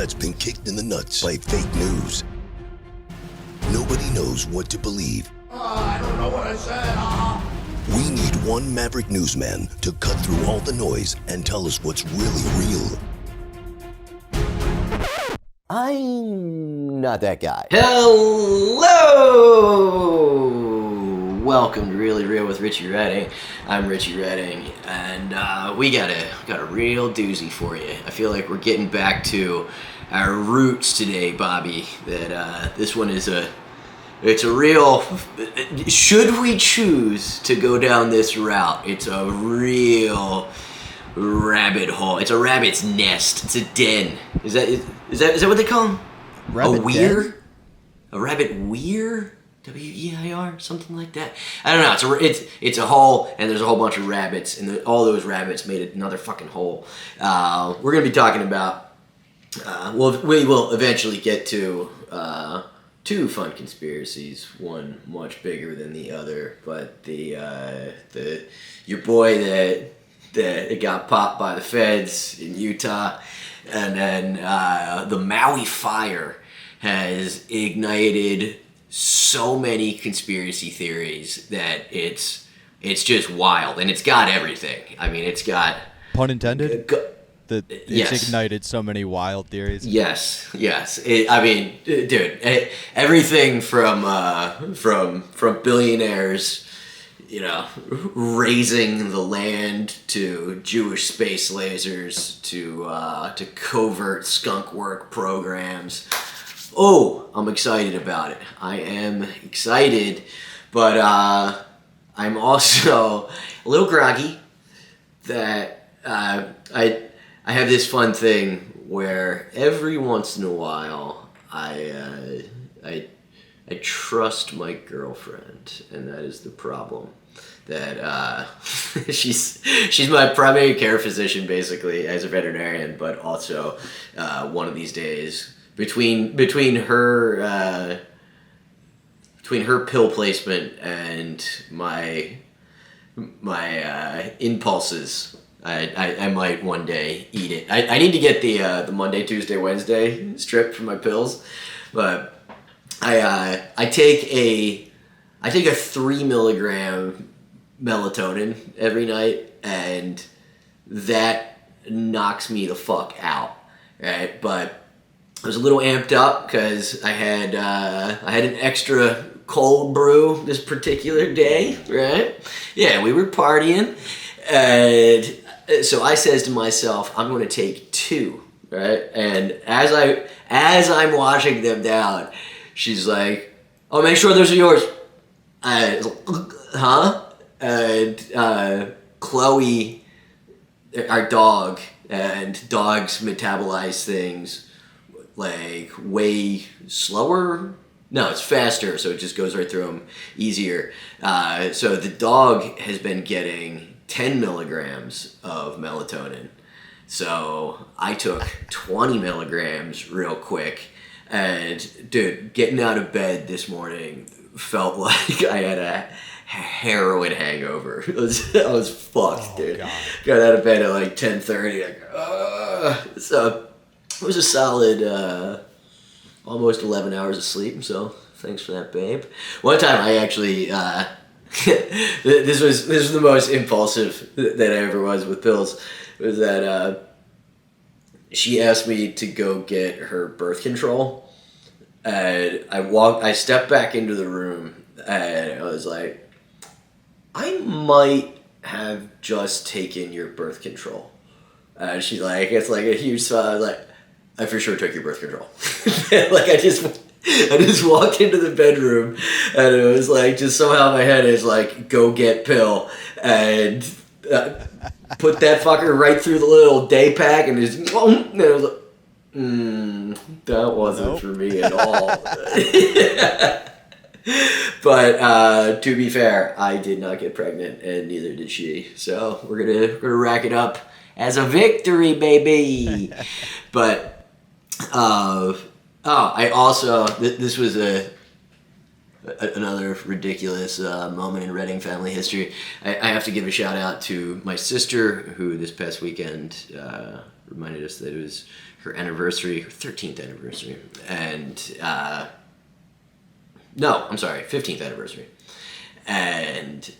that's been kicked in the nuts by fake news. Nobody knows what to believe. I don't know what I said. We need one maverick newsman to cut through all the noise and tell us what's really real. I'm not that guy. Hello! Welcome to Really Real with Richie Redding. I'm Richie Redding, and we got a real doozy for you. I feel like we're getting back to our roots today, Bobby. That this one is it's a real. Should we choose to go down this route? It's a real rabbit hole. It's a rabbit's nest. It's a den. Is that what they call them? Rabbit a weir? den? A rabbit weir? W-E-I-R? Something like that. I don't know. It's a hole, and there's a whole bunch of rabbits, and all those rabbits made another fucking hole. We're gonna be talking about. We will eventually get to two fun conspiracies. One much bigger than the other, but your boy that got popped by the feds in Utah, and then the Maui fire has ignited so many conspiracy theories that it's just wild, and it's got everything. I mean, it's got pun intended. It's yes. ignited so many wild theories. Yes. Dude, everything from billionaires, raising the land, to Jewish space lasers, to covert skunk work programs. Oh, I'm excited about it. I am excited, but I'm also a little groggy. That I have this fun thing where every once in a while I trust my girlfriend, and that is the problem. That she's my primary care physician, basically, as a veterinarian, but also one of these days between her pill placement and my impulses, I might one day eat it. I need to get the Monday, Tuesday, Wednesday strip for my pills, but I take a 3 milligram melatonin every night, and that knocks me the fuck out, right? But I was a little amped up because I had an extra cold brew this particular day, right? Yeah, we were partying, and so I says to myself, I'm going to take 2, right? And as I'm washing them down, she's like, "Oh, make sure those are yours." Huh? And Chloe, our dog, and dogs metabolize things like way slower. No, it's faster, so it just goes right through them easier. So the dog has been getting 10 milligrams of melatonin. So I took 20 milligrams real quick. And dude, getting out of bed this morning felt like I had a heroin hangover. I was fucked, dude. God. Got out of bed at like 10:30. So it was a solid almost 11 hours of sleep, so thanks for that, babe. One time I actually, this was the most impulsive that I ever was with pills, was that she asked me to go get her birth control, and I stepped back into the room, and I was like, I might have just taken your birth control. And she's like, it's like a huge smile. I was like, I for sure took your birth control. Like I just walked into the bedroom, and it was like, just somehow in my head is like, go get pill, and put that fucker right through the little day pack, and just, and it was like, that wasn't for me at all. But to be fair, I did not get pregnant, and neither did she. So we're gonna rack it up as a victory, baby. But I also this was another ridiculous moment in Redding family history. I have to give a shout out to my sister, who this past weekend reminded us that it was her anniversary, her 13th anniversary, and no, I'm sorry, 15th anniversary, and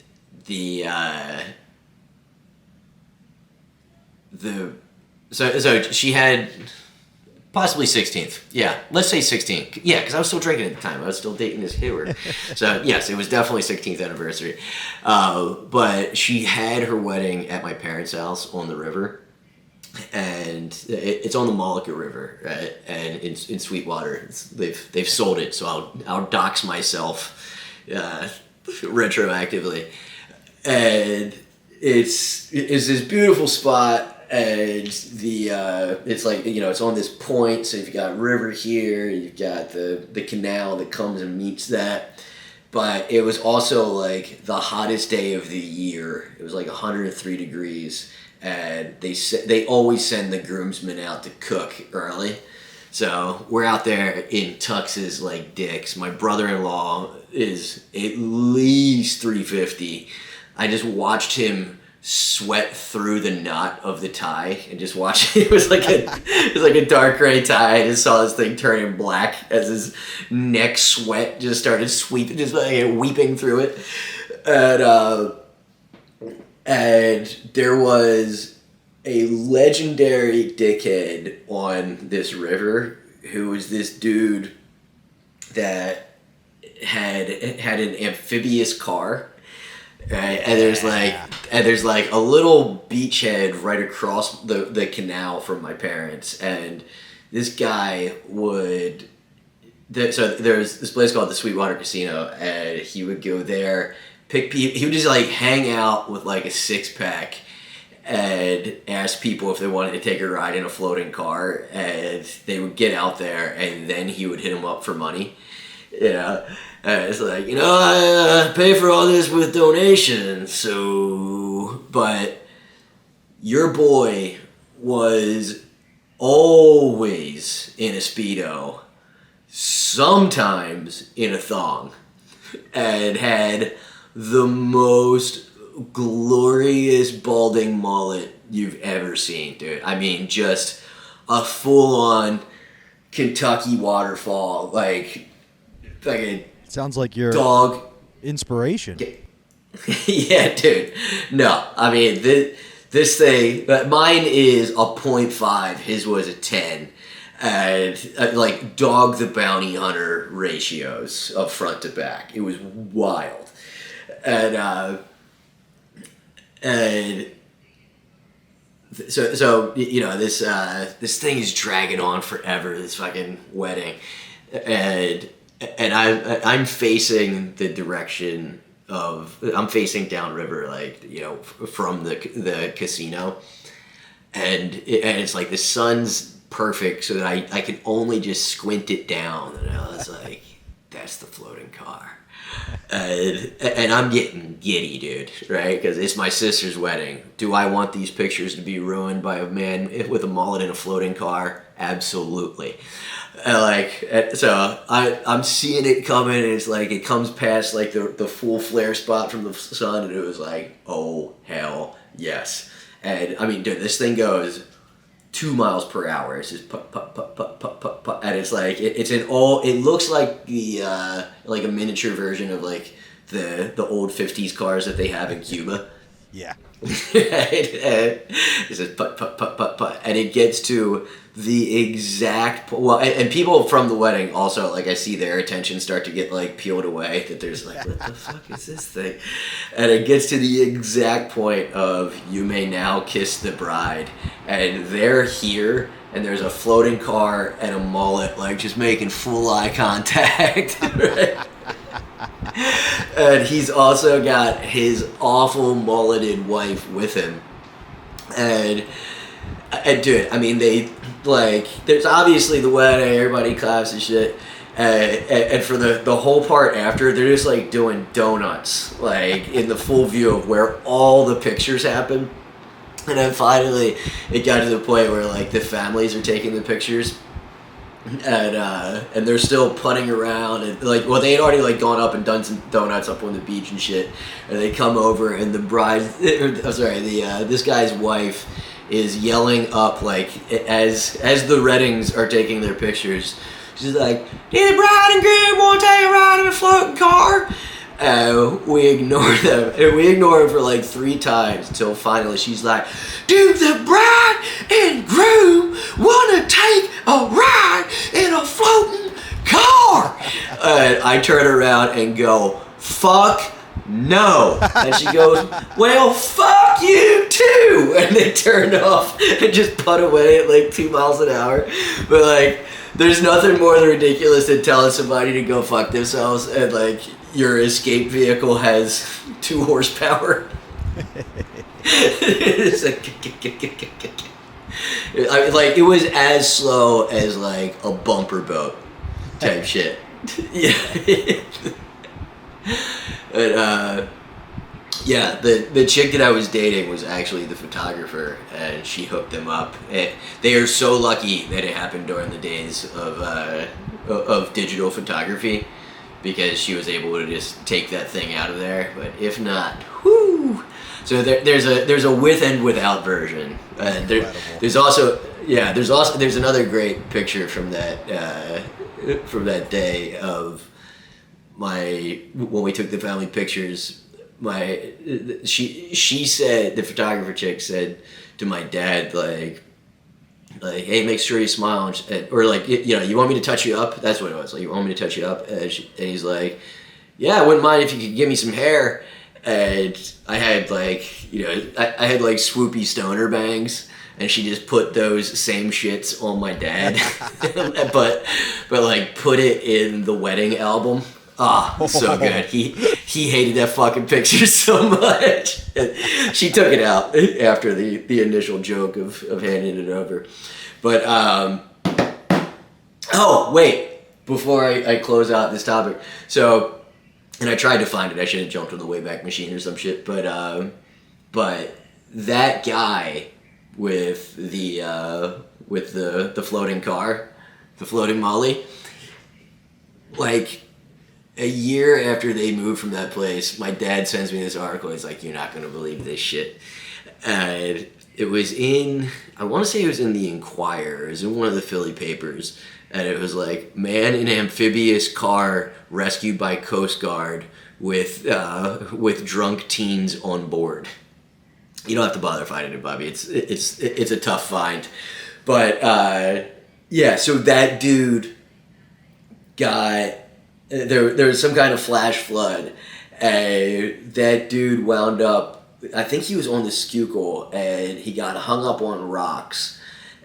so she had possibly 16th. Yeah, let's say 16th. Yeah, because I was still drinking at the time. I was still dating this Hayward. So yes, it was definitely 16th anniversary. But she had her wedding at my parents' house on the river. And it's on the Molucca River, right? And in Sweetwater, they've sold it, so I'll dox myself retroactively. And it's this beautiful spot. And it's like, it's on this point, so you've got river here, you've got the canal that comes and meets that. But it was also like the hottest day of the year. It was like 103 degrees, and they always send the groomsmen out to cook early. So we're out there in tuxes like dicks. My brother-in-law is at least 350. I just watched him sweat through the knot of the tie and just watch it. It was like a dark gray tie. I just saw this thing turning black as his neck sweat just started sweeping, just like weeping through it. And there was a legendary dickhead on this river who was this dude that had an amphibious car. Right, and there's like a little beachhead right across the canal from my parents, and this guy would. So there's this place called the Sweetwater Casino, and he would go there, he would just like hang out with like a 6-pack, and ask people if they wanted to take a ride in a floating car, and they would get out there, and then he would hit them up for money, it's like, I pay for all this with donations, but your boy was always in a Speedo, sometimes in a thong, and had the most glorious balding mullet you've ever seen, dude. I mean, just a full-on Kentucky waterfall, like a Sounds like your dog inspiration. Yeah, dude. No, I mean this thing. Mine is a 0.5. His was a 10, and like Dog the Bounty Hunter ratios of front to back. It was wild, and so this thing is dragging on forever. This fucking wedding, and I'm facing the direction I'm facing downriver, like, from the casino, and it's like the sun's perfect, so that I can only just squint it down, and I was like, that's the floating car, and I'm getting giddy, dude, right? Because it's my sister's wedding. Do I want these pictures to be ruined by a man with a mullet in a floating car? Absolutely. So I'm seeing it coming, and it's like it comes past like the full flare spot from the sun, and it was like, oh hell yes. And I mean, dude, this thing goes 2 miles per hour. It's just put, and it's like it looks like like a miniature version of like the old 50s cars that they have in Cuba. Yeah. It says put, and it gets to the exact and people from the wedding also, like, I see their attention start to get like peeled away, that there's like, what the fuck is this thing? And it gets to the exact point of "you may now kiss the bride," and they're here, and there's a floating car and a mullet like just making full eye contact. Right? And he's also got his awful mulleted wife with him, and dude, I mean, there's obviously the wedding, everybody claps and shit, and for the whole part after, they're just like doing donuts, like in the full view of where all the pictures happen. And then finally it got to the point where like the families are taking the pictures, and they're still putting around, and like, well, they had already like gone up and done some donuts up on the beach and shit, and they come over, and the bride, this guy's wife is yelling up like as the Reddings are taking their pictures. She's like, "Did the bride and groom want to take a ride in a floating car?" We ignore them, and we ignore them for like 3 times until finally she's like, "Do the bride and groom want to take a ride in a floating car?" I turn around and go, "Fuck no." And she goes, "Well, fuck you too." And they turned off and just put away at like 2 miles an hour. But like, there's nothing more ridiculous than telling somebody to go fuck themselves and like your escape vehicle has 2 horsepower. It's like it was as slow as like a bumper boat type shit. Yeah. But yeah, the chick that I was dating was actually the photographer, and she hooked them up. They are so lucky that it happened during the days of digital photography, because she was able to just take that thing out of there. But if not, whoo! So there's a with and without version. There's another great picture from that day of when we took the family pictures. She said, the photographer chick said to my dad, like, "Hey, make sure you smile," or like, "You want me to touch you up?" That's what it was. Like, "You want me to touch you up?" And he's like, "Yeah, I wouldn't mind if you could give me some hair." And I had like, I had like swoopy stoner bangs, and she just put those same shits on my dad, but like put it in the wedding album. So good. He hated that fucking picture so much. She took it out after the initial joke of handing it over. But oh wait, before I close out this topic, so, and I tried to find it. I should have jumped on the Wayback Machine or some shit. But that guy with the floating car, the floating Molly, like, a year after they moved from that place, my dad sends me this article. He's like, "You're not going to believe this shit." And it was I want to say it was in the Inquirer. It was in one of the Philly papers. And it was like, "Man in amphibious car rescued by Coast Guard with drunk teens on board." You don't have to bother finding it, Bobby. It's a tough find. But yeah, so that dude got... There was some kind of flash flood, and that dude wound up, I think he was on the Schuylkill, and he got hung up on rocks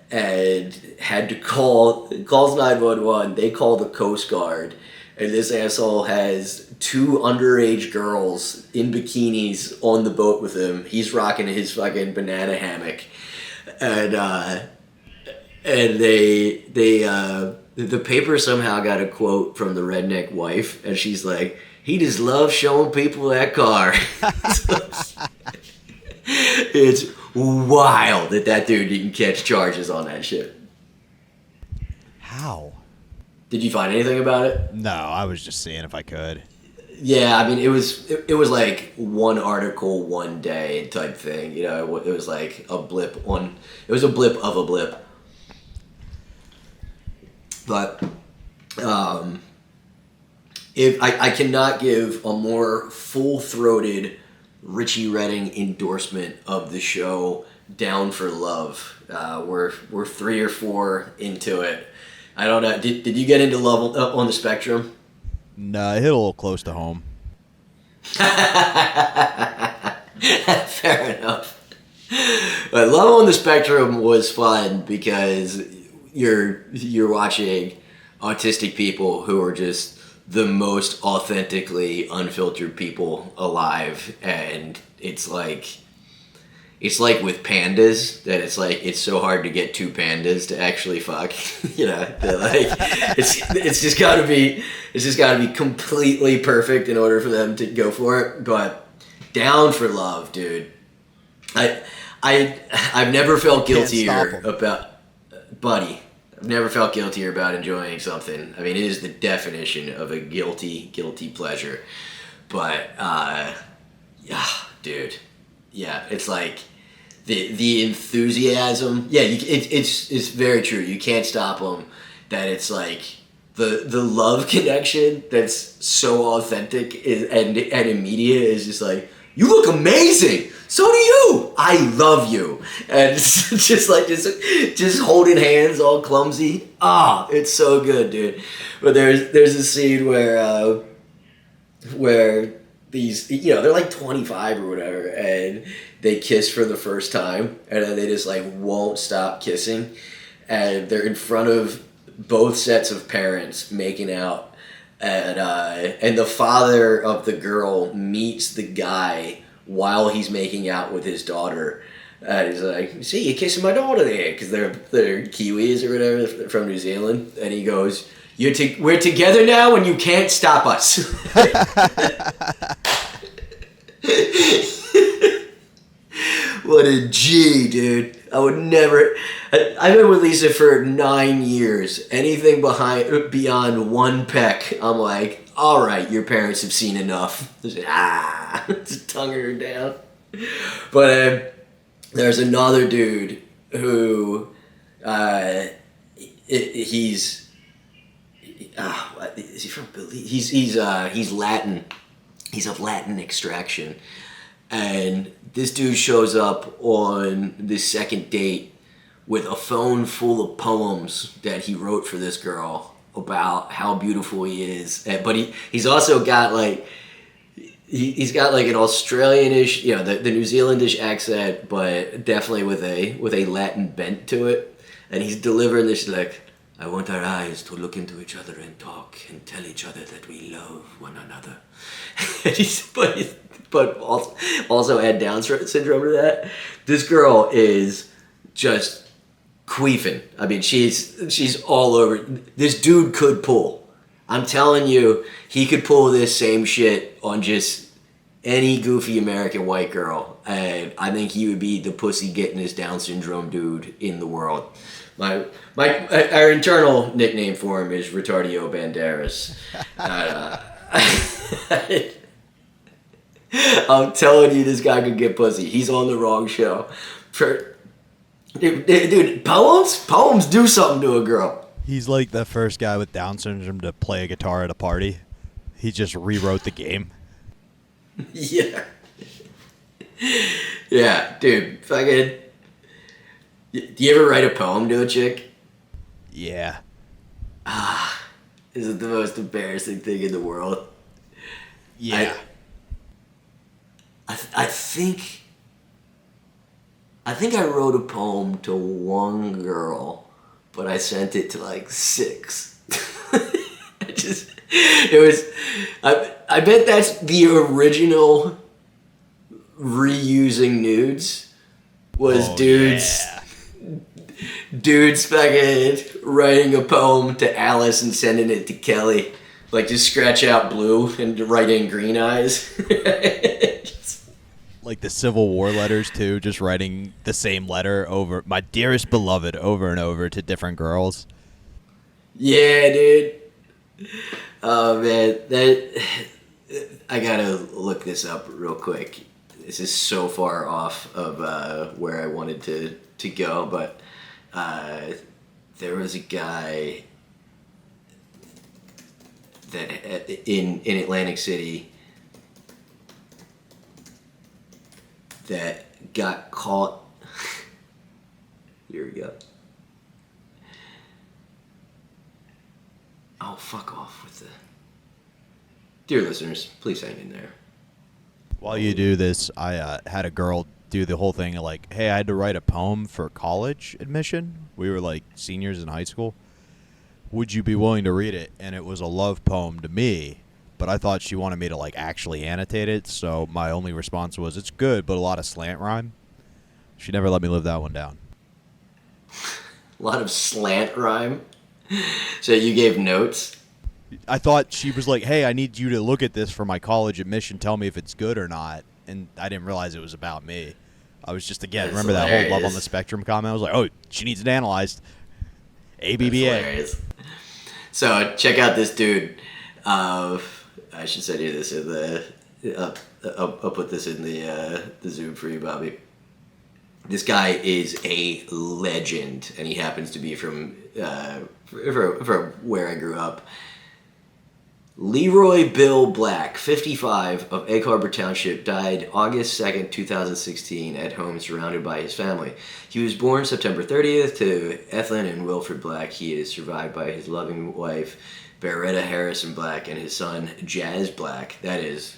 and had to calls 911. They call the Coast Guard, and this asshole has 2 underage girls in bikinis on the boat with him. He's rocking his fucking banana hammock, and the paper somehow got a quote from the redneck wife, and she's like, "He just loves showing people that car." It's wild that dude didn't catch charges on that shit. How? Did you find anything about it? No, I was just seeing if I could. Yeah, I mean, it was like one article one day type thing. It was like a blip of a blip. But if I cannot give a more full-throated Richie Redding endorsement of the show, Down for Love. We're 3 or 4 into it. I don't know. Did you get into Love on the Spectrum? No, it hit a little close to home. Fair enough. But Love on the Spectrum was fun because you're watching autistic people who are just the most authentically unfiltered people alive, and it's like with pandas that it's so hard to get 2 pandas to actually fuck. It's just gotta be completely perfect in order for them to go for it. But Down for Love, dude. I've never felt guiltier about, buddy. I've never felt guiltier about enjoying something. I mean, it is the definition of a guilty pleasure. But, yeah, dude. Yeah, it's like the enthusiasm. Yeah, it's very true. You can't stop them. That it's like the love connection that's so authentic and immediate is just like, you look amazing. So do you. I love you. And it's just like just holding hands, all clumsy. It's so good, dude. But there's a scene where these, they're like 25 or whatever, and they kiss for the first time, and then they just like won't stop kissing, and they're in front of both sets of parents making out, and the father of the girl meets the guy while he's making out with his daughter. And he's like, see, you're kissing my daughter there, because they're Kiwis or whatever, they're from New Zealand. And he goes, we're together now and you can't stop us. What a G, dude. I would never... I've been with Lisa for 9 years. Anything beyond one peck, I'm like, all right, your parents have seen enough. Just tonguing her down. But there's another dude who he's is he from Belize? He's Latin. He's of Latin extraction, and this dude shows up on this second date with a phone full of poems that he wrote for this girl about how beautiful he is. But he's also got like he's got like an Australian-ish, the New Zealandish accent, but definitely with a Latin bent to it. And he's delivering this like, I want our eyes to look into each other and talk and tell each other that we love one another. but also add Down syndrome to that. This girl is just queefing. I mean, she's all over. This dude could pull. I'm telling you, he could pull this same shit on just any goofy American white girl. And I think he would be the pussy getting his Down syndrome dude in the world. Our internal nickname for him is Retardio Banderas. I'm telling you, this guy could get pussy. He's on the wrong show. Dude, poems do something to a girl. He's like the first guy with Down syndrome to play a guitar at a party. He just rewrote the game. Yeah. Yeah, dude. Fucking. Do you ever write a poem to a chick? Yeah. Is it the most embarrassing thing in the world? Yeah. I think I wrote a poem to one girl, but I sent it to like 6. I bet that's the original reusing nudes was dudes fucking writing a poem to Alice and sending it to Kelly. Like, just scratch out blue and write in green eyes. Like the Civil War letters, too, just writing the same letter over, my dearest beloved, over and over to different girls. Yeah, dude. Oh, man. I gotta look this up real quick. This is so far off of where I wanted to go, but there was a guy that in Atlantic City that got caught. Here we go. Oh, fuck off with the... Dear listeners, please hang in there. While you do this, I had a girl do the whole thing of like, hey, I had to write a poem for college admission. We were like seniors in high school. Would you be willing to read it? And it was a love poem to me, but I thought she wanted me to like actually annotate it. So my only response was, it's good, but a lot of slant rhyme. She never let me live that one down. A lot of slant rhyme. So you gave notes? I thought she was like, hey, I need you to look at this for my college admission. Tell me if it's good or not. And I didn't realize it was about me. I was just, again, remember that whole Love on the Spectrum comment? I was like, oh, she needs it analyzed. ABBA. So check out this dude. I should send you this in the... I'll put this in the Zoom for you, Bobby. This guy is a legend, and he happens to be from where I grew up. Leroy Bill Black, 55, of Egg Harbor Township, died August 2nd, 2016, at home surrounded by his family. He was born September 30th to Ethlyn and Wilfred Black. He is survived by his loving wife, Beretta Harrison Black, and his son, Jazz Black. That is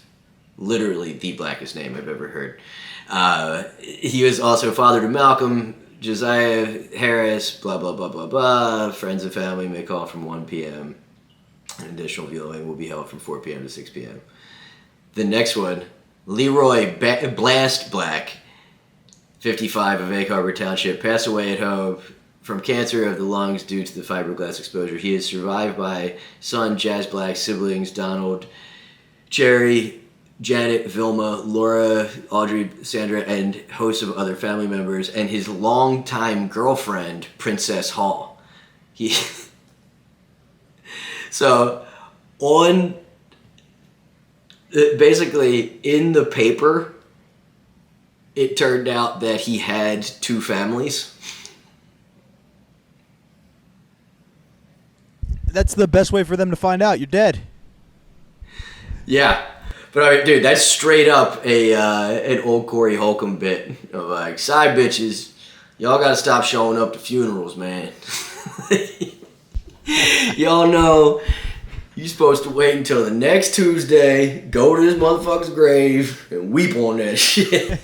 literally the blackest name I've ever heard. He was also father to Malcolm, Josiah Harris, blah, blah, blah, blah, blah. Friends and family may call from 1 p.m. An additional viewing will be held from 4 p.m. to 6 p.m. The next one, Leroy Blast Black, 55, of Egg Harbor Township, passed away at home from cancer of the lungs due to the fiberglass exposure. He is survived by son Jazz Black, siblings Donald, Cherry, Janet, Vilma, Laura, Audrey, Sandra, and hosts of other family members, and his longtime girlfriend, Princess Hall. So, basically, in the paper, it turned out that he had 2 families. That's the best way for them to find out. You're dead. Yeah. But, all right, dude, that's straight up an old Corey Holcomb bit of, like, side bitches, y'all gotta stop showing up to funerals, man. Y'all know you're supposed to wait until the next Tuesday, go to this motherfucker's grave, and weep on that shit.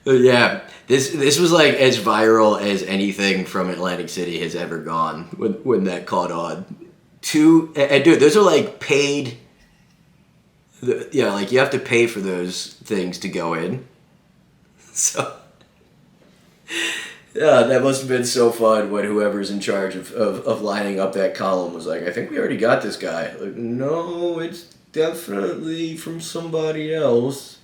But yeah, this was like as viral as anything from Atlantic City has ever gone when that caught on. And dude, those are like paid. Like you have to pay for those things to go in. So. Yeah, that must have been so fun when whoever's in charge of lining up that column was like, I think we already got this guy. Like, no, it's definitely from somebody else.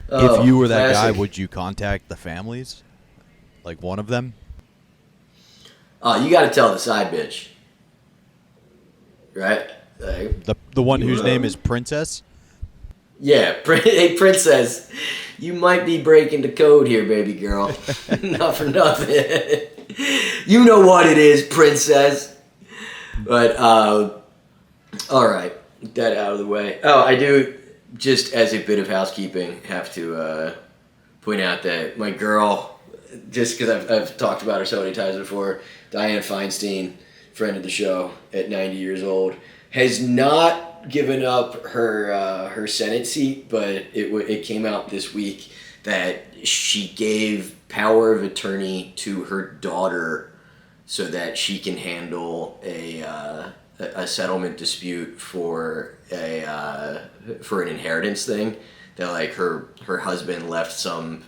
If you were that classic. guy, would you contact the families? Like one of them? You got to tell the side bitch. Right? Like, The one whose name is Princess? yeah, hey, Princess. You might be breaking the code here, baby girl. Not for nothing. You know what it is, Princess. But, all right. Get that out of the way. Oh, I do, just as a bit of housekeeping, have to point out that my girl, just because I've talked about her so many times before, Dianne Feinstein, friend of the show, at 90 years old, has not given up her Senate seat, but it came out this week that she gave power of attorney to her daughter so that she can handle a settlement dispute for an inheritance thing. That like her husband left some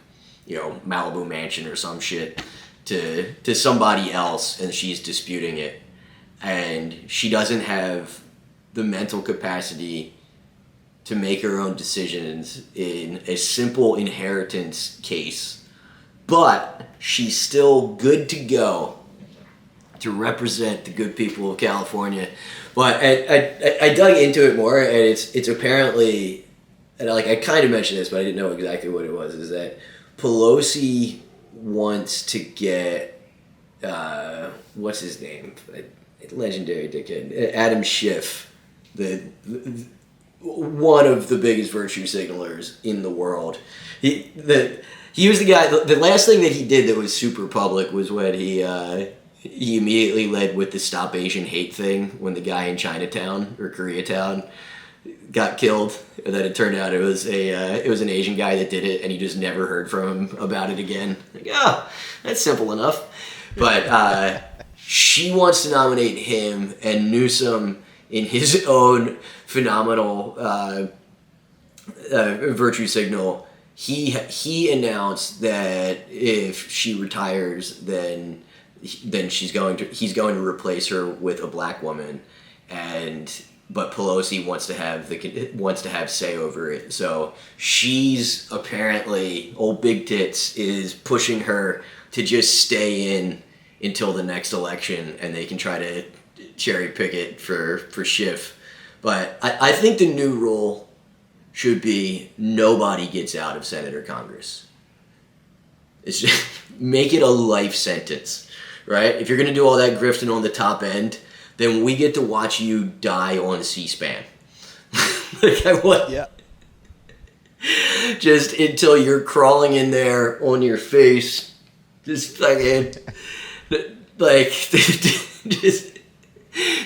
Malibu mansion or some shit to somebody else, and she's disputing it, and she doesn't have the mental capacity to make her own decisions in a simple inheritance case, but she's still good to go to represent the good people of California. But I dug into it more, and it's apparently, and I kind of mentioned this, but I didn't know exactly what it was, is that Pelosi wants to get, what's his name? A legendary dickhead, Adam Schiff, the one of the biggest virtue signalers in the world. He was the guy. The last thing that he did that was super public was when he immediately led with the Stop Asian Hate thing when the guy in Chinatown or Koreatown got killed, and then it turned out it was an Asian guy that did it, and he just never heard from him about it again. Like, oh, that's simple enough. But she wants to nominate him and Newsom in his own phenomenal virtue signal. He announced that if she retires, then he's going to replace her with a black woman, but Pelosi wants to have say over it. So she's apparently, old Big Tits is pushing her to just stay in until the next election, and they can try to cherry pick it for Schiff. But I think the new rule should be nobody gets out of Senate or Congress. It's just make it a life sentence, right? If you're going to do all that grifting on the top end, then we get to watch you die on C-SPAN. Like I want, Yeah. just until you're crawling in there on your face, just fucking, like, just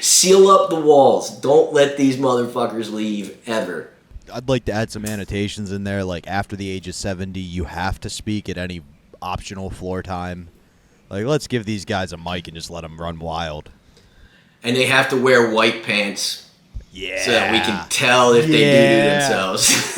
seal up the walls. Don't let these motherfuckers leave ever. I'd like to add some annotations in there, like after the age of 70, you have to speak at any optional floor time. Like, let's give these guys a mic and just let them run wild. And they have to wear white pants Yeah. so that we can tell if they do to themselves.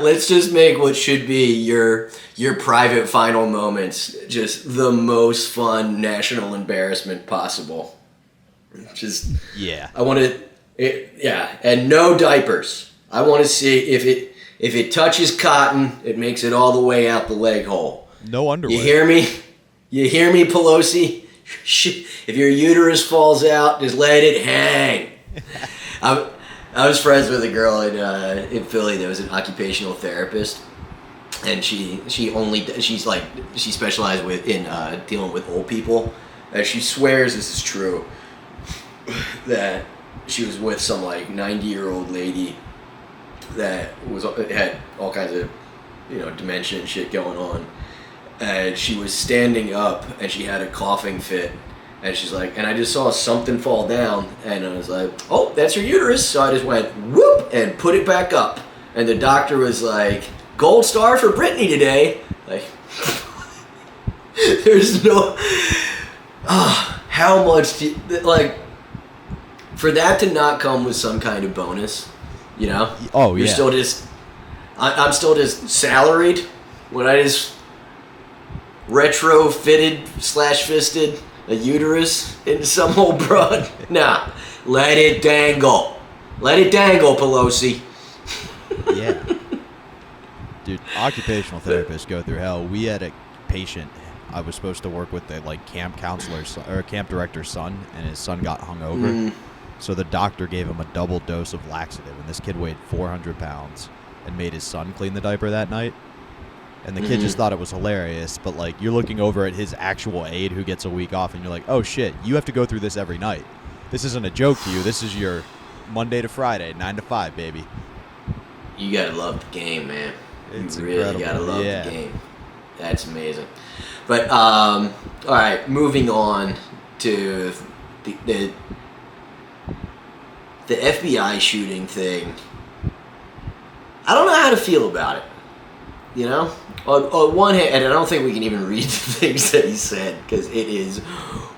Let's just make what should be your private final moments just the most fun national embarrassment possible. Just Yeah. I want to, and no diapers. I want to see if it touches cotton, it makes it all the way out the leg hole. No underwear. You hear me? You hear me, Pelosi? If your uterus falls out, just let it hang. I was friends with a girl in Philly that was an occupational therapist, and she specialized in dealing with old people. And she swears this is true, that she was with some like 90-year-old lady that had all kinds of dementia and shit going on, and she was standing up and she had a coughing fit. And she's like, and I just saw something fall down, and I was like, oh, that's her uterus. So I just went, whoop, and put it back up. And the doctor was like, gold star for Brittany today. Like, there's no, how much, like, for that to not come with some kind of bonus, Oh, yeah. You're still just, I'm still just salaried when I just retrofitted / fisted a uterus into some old broad. Nah, let it dangle. Let it dangle, Pelosi. Yeah. Dude, occupational therapists go through hell. We had a patient I was supposed to work with, the camp counselor's or camp director's son, and his son got hungover. So the doctor gave him a double dose of laxative, and this kid weighed 400 pounds and made his son clean the diaper that night. And the kid just thought it was hilarious, but you're looking over at his actual aide who gets a week off, and you're like, oh shit, you have to go through this every night. This isn't a joke to you. This is your Monday to Friday, 9 to 5, baby. You gotta love the game, man. It's you really incredible. gotta love Yeah. the game. That's amazing. But all right, moving on to the FBI shooting thing. I don't know how to feel about it. On one hand, and I don't think we can even read the things that he said, because it is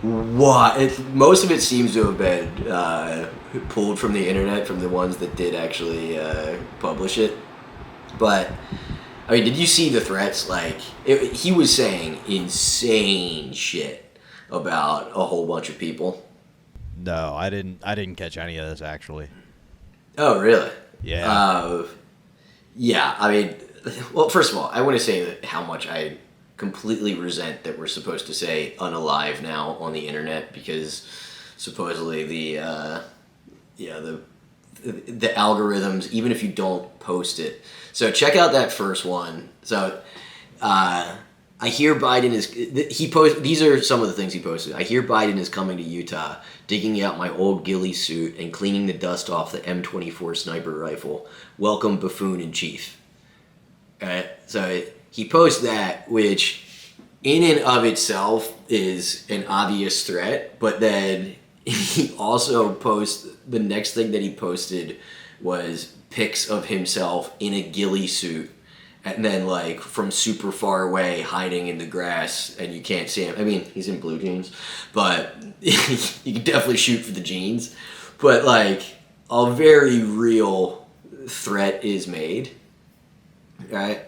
most of it seems to have been pulled from the internet, from the ones that did actually publish it. But I mean, did you see the threats? He was saying insane shit about a whole bunch of people. No, I didn't catch any of this, actually. Oh, really? Yeah. Yeah, I mean, well, first of all, I want to say that how much I completely resent that we're supposed to say unalive now on the internet, because supposedly the algorithms, even if you don't post it. So check out that first one. So I hear Biden these are some of the things he posted. I hear Biden is coming to Utah, digging out my old ghillie suit and cleaning the dust off the M24 sniper rifle. Welcome, buffoon in chief. So he posts that, which in and of itself is an obvious threat, but then he also posts, the next thing that he posted was pics of himself in a ghillie suit, and then from super far away hiding in the grass, and you can't see him. I mean, he's in blue jeans, but you can definitely shoot for the jeans. But a very real threat is made, right?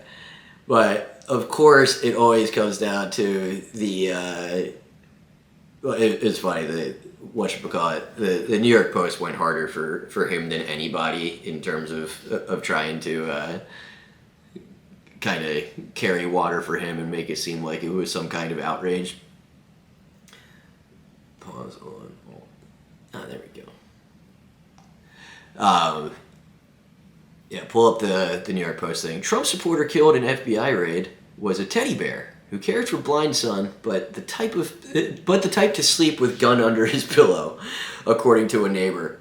But of course, it always comes down to the. It's funny that the New York Post went harder for him than anybody in terms of trying to kind of carry water for him and make it seem like it was some kind of outrage. Pause on. Ah, there we Yeah, pull up the New York Post thing. Trump supporter killed in FBI raid was a teddy bear who cares for blind son, but the type to sleep with gun under his pillow, according to a neighbor.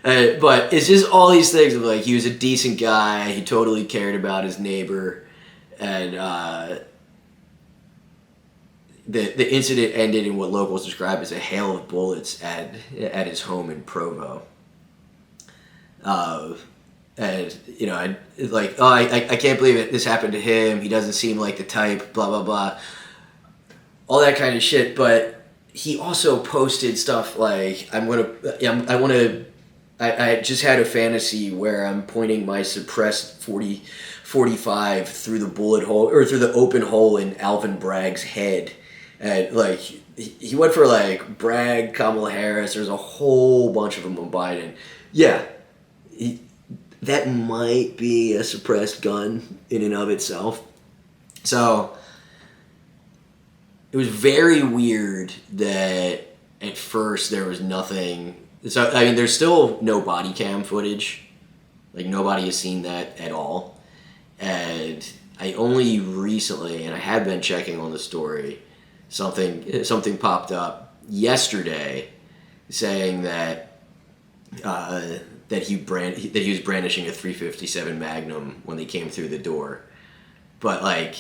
But it's just all these things of like, he was a decent guy, he totally cared about his neighbor, and the incident ended in what locals describe as a hail of bullets at his home in Provo. And I can't believe it. This happened to him. He doesn't seem like the type. Blah blah blah. All that kind of shit. But he also posted stuff like, I just had a fantasy where I'm pointing my suppressed 45 through the bullet hole or through the open hole in Alvin Bragg's head, and like he went for like Bragg, Kamala Harris. There's a whole bunch of them on Biden. Yeah. That might be a suppressed gun in and of itself. So it was very weird that at first there was nothing. So, I mean, there's still no body cam footage. Like, nobody has seen that at all. And I only recently, and I have been checking on the story, something popped up yesterday saying that that he was brandishing a .357 Magnum when they came through the door. But like,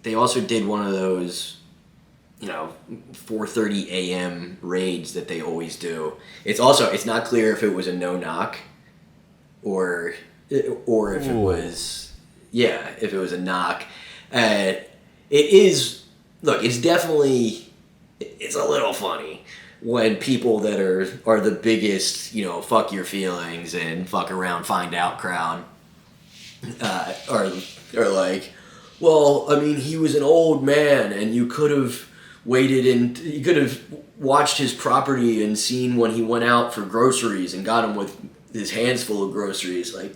they also did one of those, 4:30 a.m. raids that they always do. It's not clear if it was a no knock, or if it was a knock. It is. Look, it's definitely. It's a little funny when people that are the biggest, fuck your feelings and fuck around, find out crowd, are like, well, I mean, he was an old man and you could have waited and you could have watched his property and seen when he went out for groceries and got him with his hands full of groceries. Like,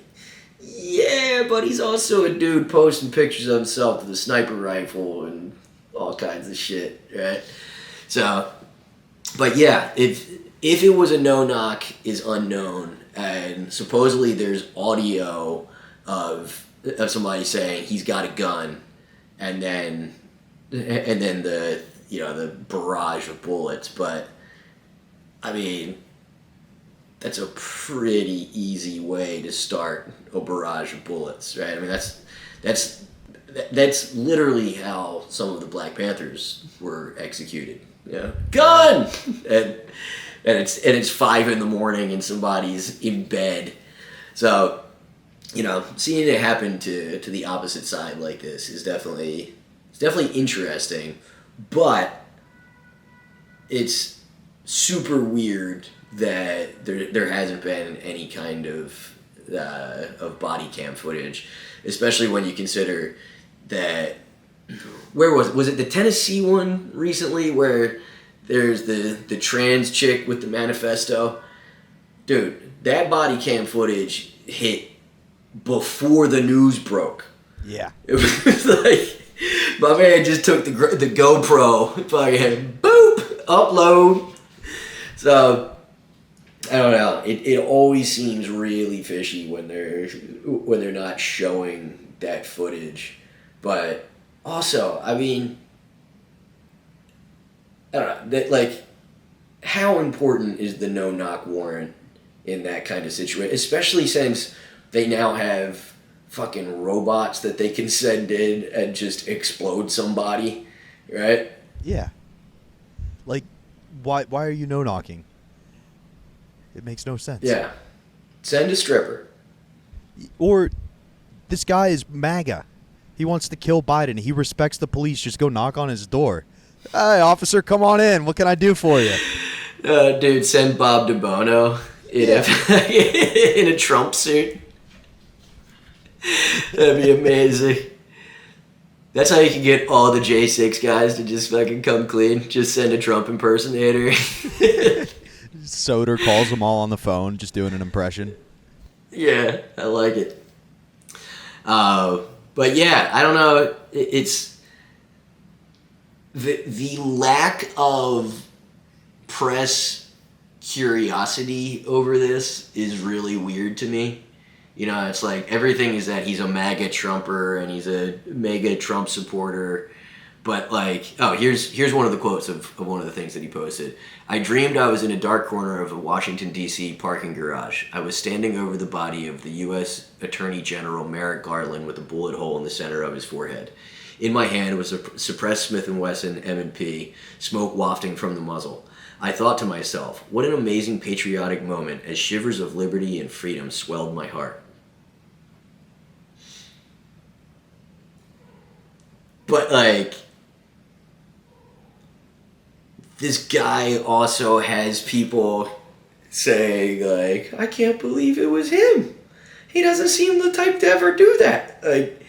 yeah, but he's also a dude posting pictures of himself with a sniper rifle and all kinds of shit, right? So, but yeah, if it was a no-knock is unknown, and supposedly there's audio of somebody saying he's got a gun, and then the barrage of bullets. But I mean, that's a pretty easy way to start a barrage of bullets, right? I mean, that's literally how some of the Black Panthers were executed. Yeah, gun, and it's 5 a.m. and somebody's in bed. So, seeing it happen to the opposite side like this is definitely interesting, but it's super weird that there hasn't been any kind of body cam footage, especially when you consider that. Where was it the Tennessee one recently where there's the trans chick with the manifesto? Dude, that body cam footage hit before the news broke. Yeah. It was like, my man just took the GoPro, fucking boop, upload. So, I don't know. It always seems really fishy when they're not showing that footage. But also, I mean, I don't know, like, how important is the no-knock warrant in that kind of situation? Especially since they now have fucking robots that they can send in and just explode somebody, right? Yeah. Like, why are you no-knocking? It makes no sense. Yeah. Send a stripper. Or, this guy is MAGA. He wants to kill Biden. He respects the police. Just go knock on his door. Hey, officer, come on in. What can I do for you? Dude, send Bob DeBono in a Trump suit. That'd be amazing. That's how you can get all the J6 guys to just fucking come clean. Just send a Trump impersonator. Soder calls them all on the phone, just doing an impression. Yeah, I like it. But yeah, I don't know. It's the lack of press curiosity over this is really weird to me. You know, it's like everything is that he's a MAGA Trumper and he's a mega Trump supporter. But like, oh, here's one of the quotes of one of the things that he posted. I dreamed I was in a dark corner of a Washington, D.C. parking garage. I was standing over the body of the U.S. Attorney General Merrick Garland with a bullet hole in the center of his forehead. In my hand was a suppressed Smith & Wesson M&P, smoke wafting from the muzzle. I thought to myself, what an amazing patriotic moment as shivers of liberty and freedom swelled my heart. But like, this guy also has people saying like, I can't believe it was him. He doesn't seem the type to ever do that. Like,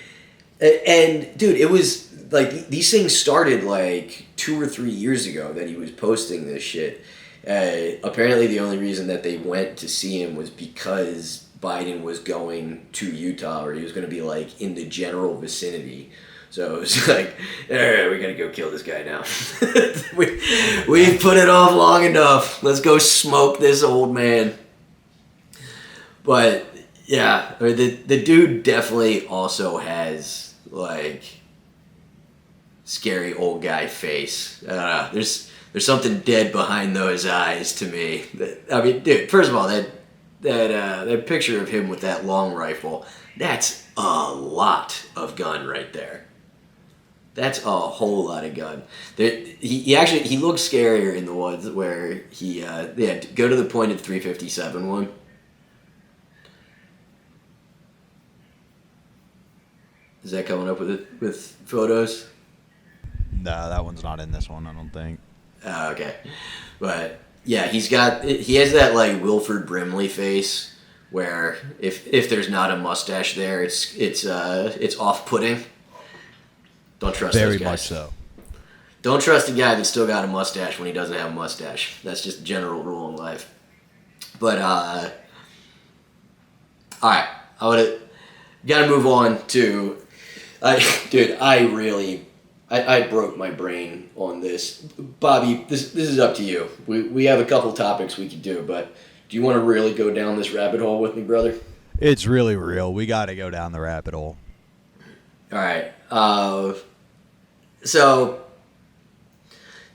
and dude, it was like these things started like 2 or 3 years ago that he was posting this shit. Apparently, the only reason that they went to see him was because Biden was going to Utah, or he was going to be like in the general vicinity. So it was like, all right, we gotta go kill this guy now. We've put it off long enough. Let's go smoke this old man. But yeah, I mean, the dude definitely also has like scary old guy face. There's something dead behind those eyes to me. I mean, dude, first of all, that picture of him with that long rifle, that's a lot of gun right there. That's a whole lot of gun. He looks scarier in the ones where he go to the pointed .357 one. Is that coming up with photos? No, that one's not in this one, I don't think. Oh, okay. But yeah, he has that like Wilford Brimley face where if there's not a mustache there, it's off-putting. Don't trust those guys. Very much so. Don't trust a guy that's still got a mustache when he doesn't have a mustache. That's just a general rule in life. But all right, I gotta move on to. I broke my brain on this. Bobby, this is up to you. We have a couple topics we could do, but do you want to really go down this rabbit hole with me, brother? It's really real. We got to go down the rabbit hole. All right. So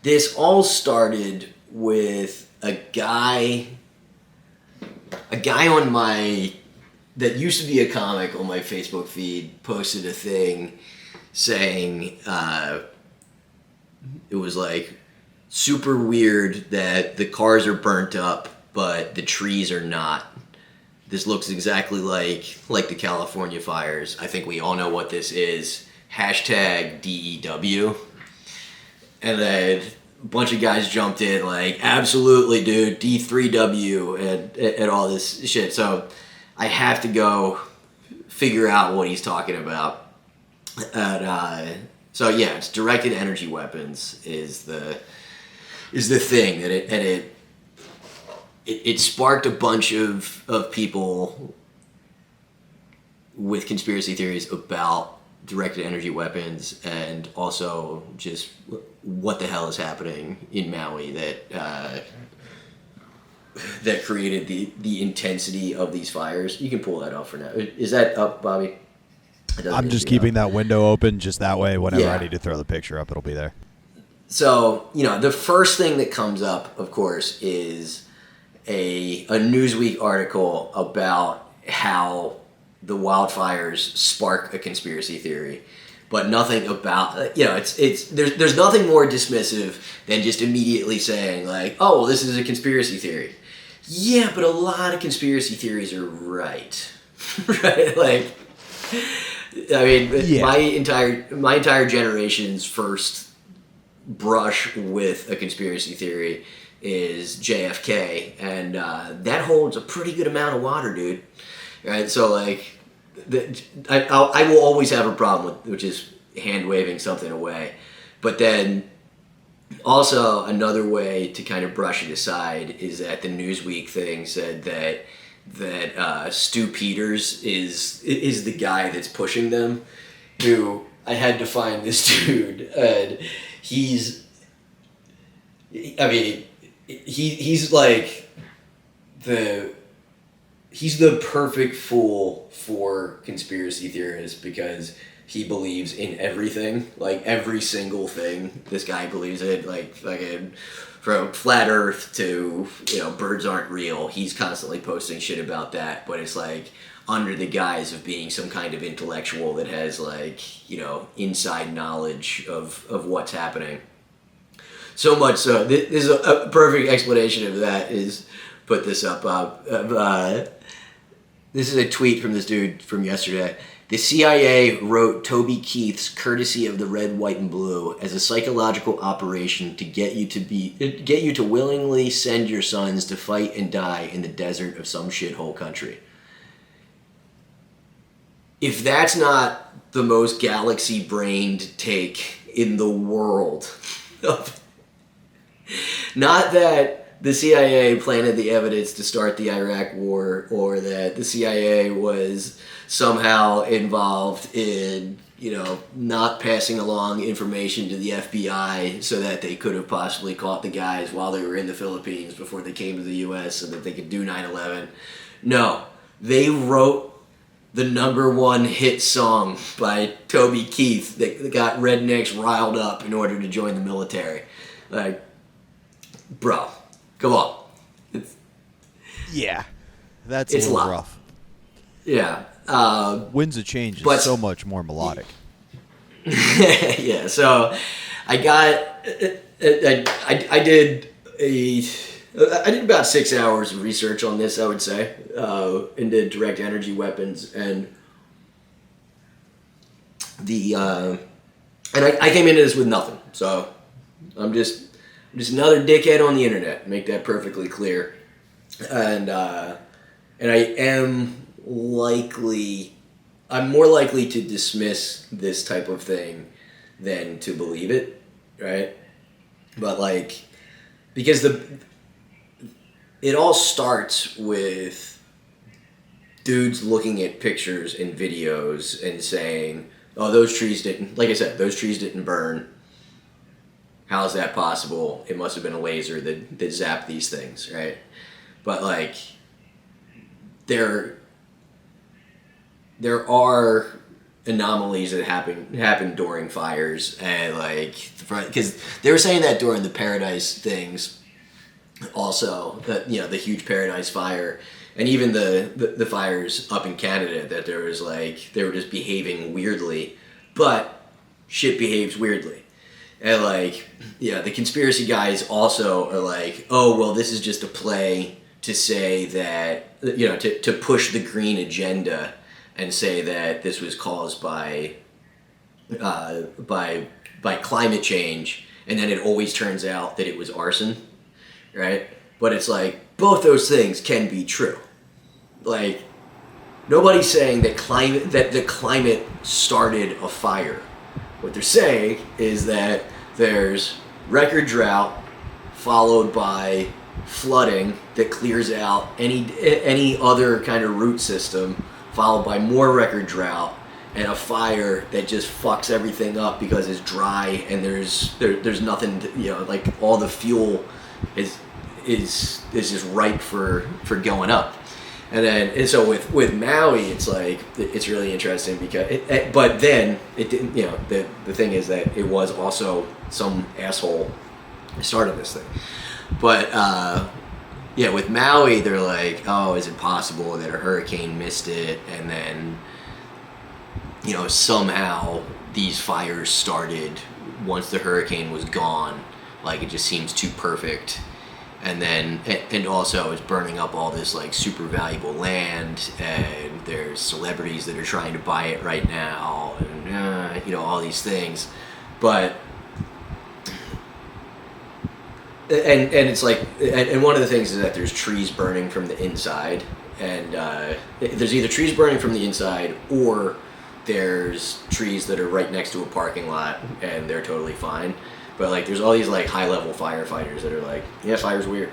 this all started with a guy on that used to be a comic on my Facebook feed posted a thing saying it was like super weird that the cars are burnt up but the trees are not. This looks exactly like the California fires. I think we all know what this is. #DEW. And then a bunch of guys jumped in like, absolutely, dude, D3W and all this shit. So I have to go figure out what he's talking about. So yeah, it's directed energy weapons is the thing that it sparked a bunch of people with conspiracy theories about directed energy weapons and also just what the hell is happening in Maui that created the intensity of these fires. You can pull that up for now. Is that up, Bobby? I'm just keeping that window open just that way whenever Yeah. I need to throw the picture up, it'll be there. So, the first thing that comes up, of course, is a Newsweek article about how the wildfires spark a conspiracy theory, but nothing about there's nothing more dismissive than just immediately saying like, oh, well, this is a conspiracy theory. Yeah, but a lot of conspiracy theories are right, right? Like, I mean, Yeah. my entire generation's first brush with a conspiracy theory is JFK, and that holds a pretty good amount of water, dude. Right, so like, I will always have a problem with just hand waving something away, but then also another way to kind of brush it aside is that the Newsweek thing said that Stu Peters is the guy that's pushing them. Who I had to find this dude, and he's like he's the perfect fool for conspiracy theorists because he believes in everything, like every single thing. This guy believes it, like fucking from flat Earth to birds aren't real. He's constantly posting shit about that, but it's like under the guise of being some kind of intellectual that has like inside knowledge of what's happening. So much so, this is a perfect explanation of that. Is put this up. This is a tweet from this dude from yesterday. The CIA wrote Toby Keith's "Courtesy of the Red, White, and Blue" as a psychological operation to get you to willingly send your sons to fight and die in the desert of some shithole country. If that's not the most galaxy-brained take in the world, not that the CIA planted the evidence to start the Iraq War, or that the CIA was somehow involved in, not passing along information to the FBI so that they could have possibly caught the guys while they were in the Philippines before they came to the U.S. so that they could do 9/11. No, they wrote the #1 hit song by Toby Keith that got rednecks riled up in order to join the military. Like, bro, come on. Yeah, that's It's a little a lot. rough. Yeah. Winds of Change but- is so much more melodic. Yeah, so I got, I did about 6 hours of research on this, I would say, into direct energy weapons, and and I came into this with nothing, so I'm just another dickhead on the internet, make that perfectly clear, and I I'm more likely to dismiss this type of thing than to believe it, right? But because it all starts with dudes looking at pictures and videos and saying, oh, those trees didn't burn. How's that possible? It must have been a laser that zapped these things, right? But there are anomalies that happen during fires, and because they were saying that during the Paradise things, also the huge Paradise fire, and even the fires up in Canada, that there was they were just behaving weirdly, but shit behaves weirdly, and the conspiracy guys also are oh well, this is just a play to say that to push the green agenda and say that this was caused by climate change, and then it always turns out that it was arson, right? But it's both those things can be true. Nobody's saying that the climate started a fire. What they're saying is that there's record drought followed by flooding that clears out any other kind of root system, followed by more record drought, and a fire that just fucks everything up because it's dry and there's nothing to, all the fuel is just ripe for going up. And so with Maui, it's it's really interesting because but then it didn't, the thing is that it was also some asshole started this thing. But with Maui, they're oh, is it possible that a hurricane missed it, and then somehow these fires started once the hurricane was gone? It just seems too perfect. And then, and also it's burning up all this super valuable land, and there's celebrities that are trying to buy it right now, and all these things. But and it's and one of the things is that there's trees burning from the inside, and there's either trees burning from the inside, or there's trees that are right next to a parking lot and they're totally fine. But there's all these high-level firefighters that are yeah, fire's weird.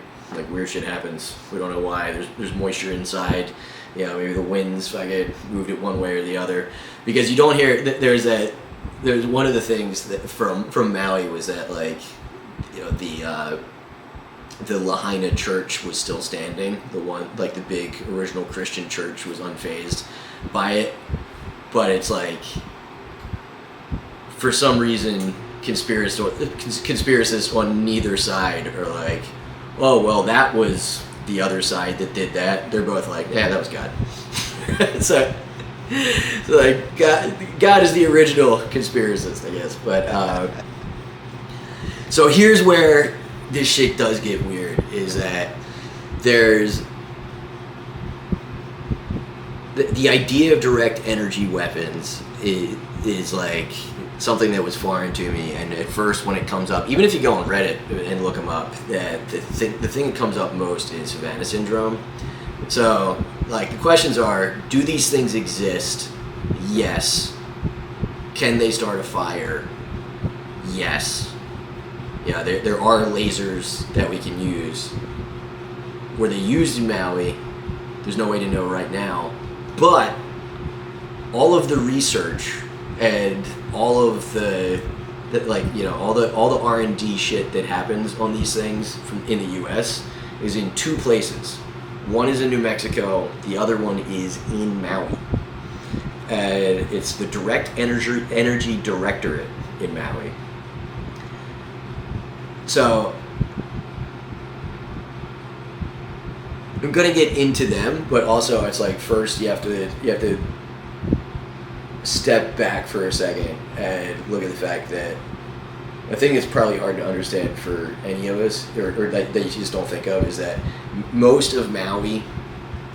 Weird shit happens. We don't know why. There's moisture inside. Maybe the winds fucking moved it one way or the other. Because you don't hear. There's one of the things that from Maui was that the Lahaina church was still standing. The one, like the big original Christian church, was unfazed by it. But it's like, for some reason, conspiracists on neither side are like, oh, well, that was the other side that did that. They're both like, yeah, that was God. so like, God is the original conspiracist, I guess. But, so here's where this shit does get weird, is that there's the idea of direct energy weapons is like something that was foreign to me. And at first, when it comes up, even if you go on Reddit and look them up, the thing that comes up most is Savannah syndrome. So, like, the questions are, do these things exist? Yes. Can they start a fire? Yes. Yeah, there are lasers that we can use. Were they used in Maui? There's no way to know right now. But all of the research and all of all the R&D shit that happens on these things in the U.S. is in two places. One is in New Mexico. The other one is in Maui, and it's the Direct Energy Directorate in Maui. So I'm gonna get into them, but also it's like, first you have to step back for a second and look at the fact that a thing that's probably hard to understand for any of us, or that you just don't think of, is that most of Maui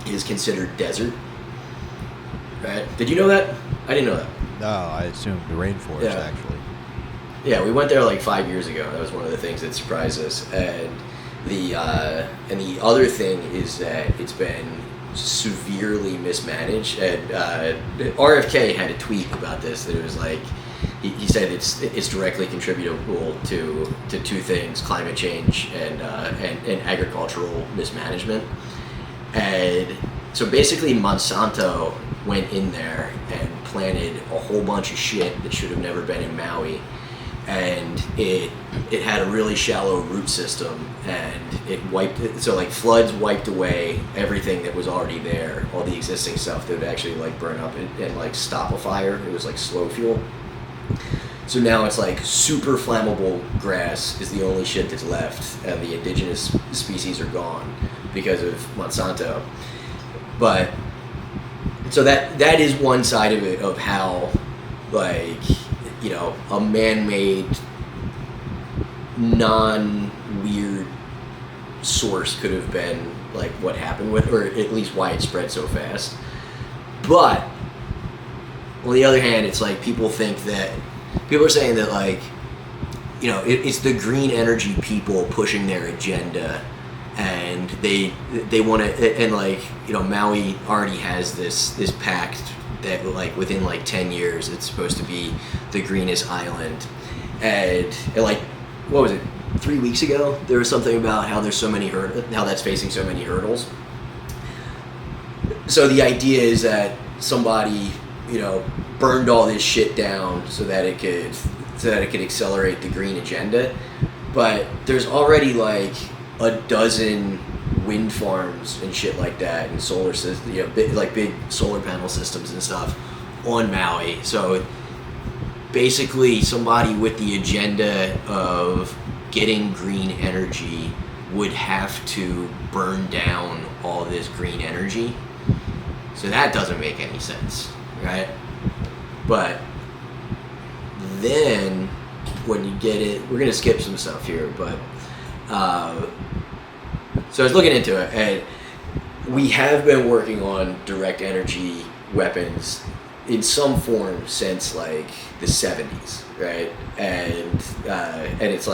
is considered desert. Right? Did you know that? I didn't know that. No, I assumed the rainforest, actually. Yeah, we went there like 5 years ago. That was one of the things that surprised us. And the other thing is that it's been severely mismanaged. And RFK had a tweet about this that it was like, he said it's directly contributable to two things: climate change and agricultural mismanagement. And so basically, Monsanto went in there and planted a whole bunch of shit that should have never been in Maui. And it had a really shallow root system, and it wiped it. So like floods wiped away everything that was already there, all the existing stuff that would actually like burn up and like stop a fire. It was like slow fuel. So now it's like super flammable grass is the only shit that's left, and the indigenous species are gone because of Monsanto. But so that is one side of it, of how, like, you know, a man-made, non-weird source could have been like what happened with, or at least why it spread so fast. But on the other hand, it's like people are saying that, like, you know, it's the green energy people pushing their agenda, and they want to, and like, you know, Maui already has this pact that like within like 10 years it's supposed to be the greenest island, and like, what was it, 3 weeks ago there was something about how there's so many how that's facing so many hurdles. So the idea is that somebody, you know, burned all this shit down so that it could accelerate the green agenda, but there's already like a dozen wind farms and shit like that, and solar systems, you know, big solar panel systems and stuff on Maui. So basically, somebody with the agenda of getting green energy would have to burn down all this green energy. So that doesn't make any sense, right? But then when you get it, we're gonna skip some stuff here, but so I was looking into it, and we have been working on direct energy weapons in some form since like the 70s, right? And it's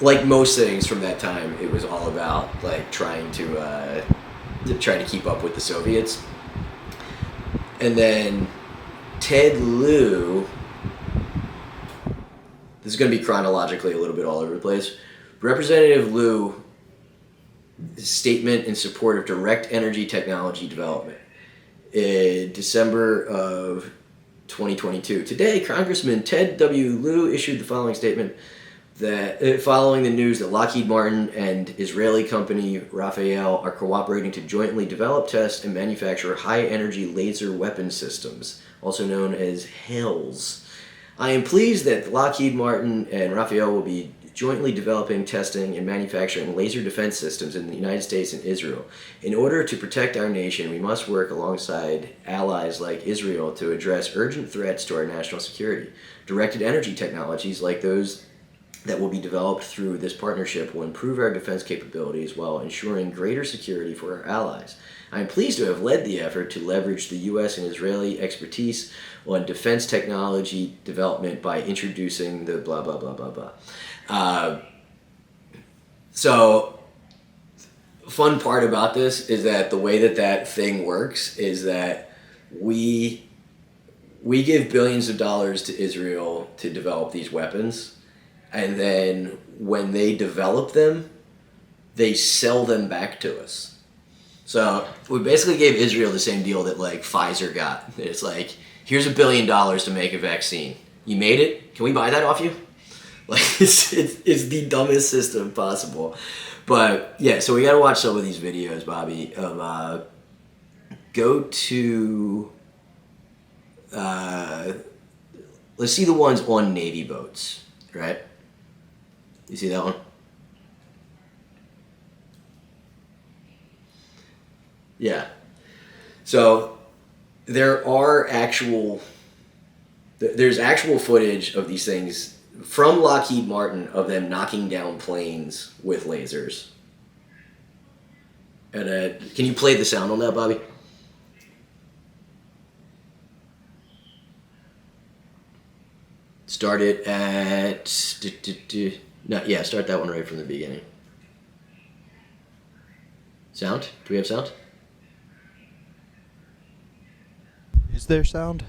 like most things from that time, it was all about like trying to keep up with the Soviets. And then Ted Lieu, this is going to be chronologically a little bit all over the place. Representative Lieu, statement in support of direct energy technology development in December of 2022. Today, Congressman Ted W. Lieu issued the following statement. that following the news that Lockheed Martin and Israeli company Rafael are cooperating to jointly develop, test, and manufacture high-energy laser weapon systems, also known as HELS. I am pleased that Lockheed Martin and Rafael will be jointly developing, testing, and manufacturing laser defense systems in the United States and Israel. In order to protect our nation, we must work alongside allies like Israel to address urgent threats to our national security. Directed energy technologies like those that will be developed through this partnership will improve our defense capabilities while ensuring greater security for our allies. I am pleased to have led the effort to leverage the U.S. and Israeli expertise on defense technology development by introducing the blah, blah, blah, blah, blah. So, fun part about this is that the way that thing works is that we give billions of dollars to Israel to develop these weapons, and then when they develop them, they sell them back to us. So we basically gave Israel the same deal that like Pfizer got. It's like, here's $1 billion to make a vaccine. You made it? Can we buy that off you? Like it's the dumbest system possible. But yeah, so we got to watch some of these videos, Bobby. Go to let's see the ones on Navy boats, right? You see that one? Yeah. So there's actual footage of these things from Lockheed Martin of them knocking down planes with lasers. And can you play the sound on that, Bobby? Start it at... start that one right from the beginning. Sound? Do we have sound? Is there sound?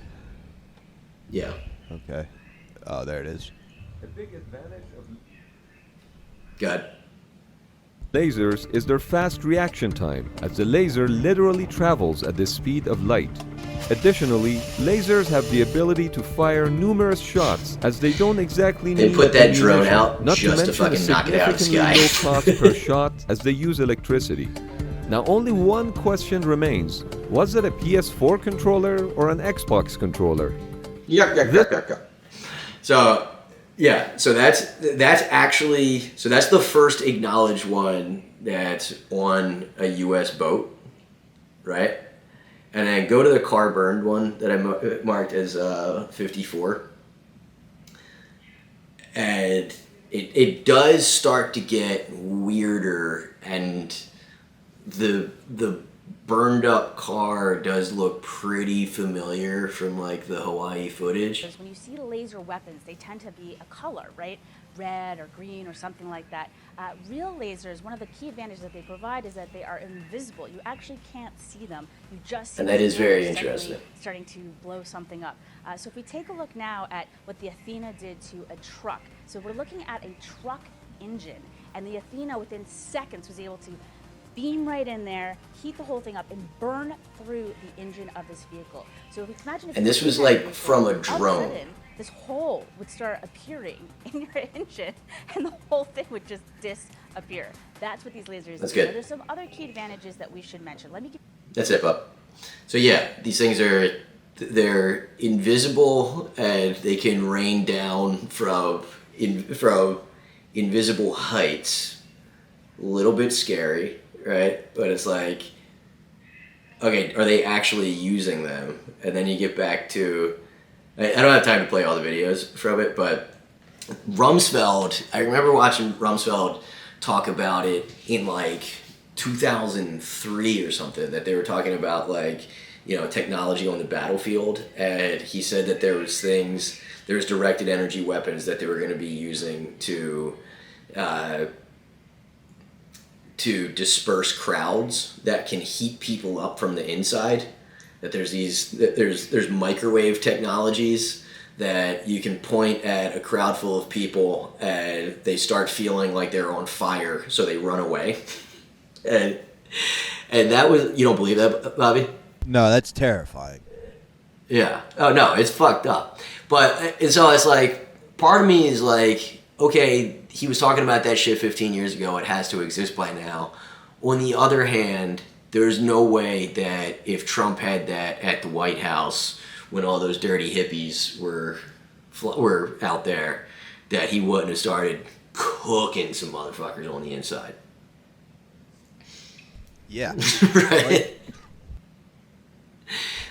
Yeah. Okay. Oh, there it is. A big advantage of Go ahead. lasers is their fast reaction time, as the laser literally travels at the speed of light. Additionally, lasers have the ability to fire numerous shots, as they don't exactly They need put that drone ammunition, out not just to to mention fucking knock it out of the significantly sky. low cost per shot, as they use electricity. Now, only one question remains: was it a PS4 controller or an Xbox controller? So, yeah, so that's the first acknowledged one that's on a U.S. boat, right? And then go to the car burned one that I marked as 54. And it does start to get weirder, and the burned up car does look pretty familiar from like the Hawaii footage. When you see laser weapons, they tend to be a color, right? Red or green or something like that. Real lasers, one of the key advantages that they provide is that they are invisible. You actually can't see them. You just see And that is very them interesting. starting to blow something up. So if we take a look now at what the Athena did to a truck. So we're looking at a truck engine, and the Athena within seconds was able to beam right in there, heat the whole thing up, and burn through the engine of this vehicle. So if you imagine if And you this see was that like vehicle, from a all of drone. sudden, this hole would start appearing in your engine, and the whole thing would just disappear. That's what these lasers That's do. good. Now, there's some other key advantages that we should mention. Let me give That's it, bub. So yeah, these things they're invisible, and they can rain down from invisible heights. A little bit scary, right? But it's like, okay, are they actually using them? And then you get back to, I don't have time to play all the videos from it, but Rumsfeld, I remember watching Rumsfeld talk about it in like 2003 or something, that they were talking about like, you know, technology on the battlefield, and he said that there's directed energy weapons that they were going to be using to disperse crowds that can heat people up from the inside. That there's microwave technologies that you can point at a crowd full of people and they start feeling like they're on fire, so they run away. and that was, you don't believe that, Bobby? No, that's terrifying. Yeah. Oh no, it's fucked up. But and so it's like, part of me is like, okay, he was talking about that shit 15 years ago. It has to exist by now. On the other hand, there's no way that if Trump had that at the White House when all those dirty hippies were out there, that he wouldn't have started cooking some motherfuckers on the inside. Yeah. Right?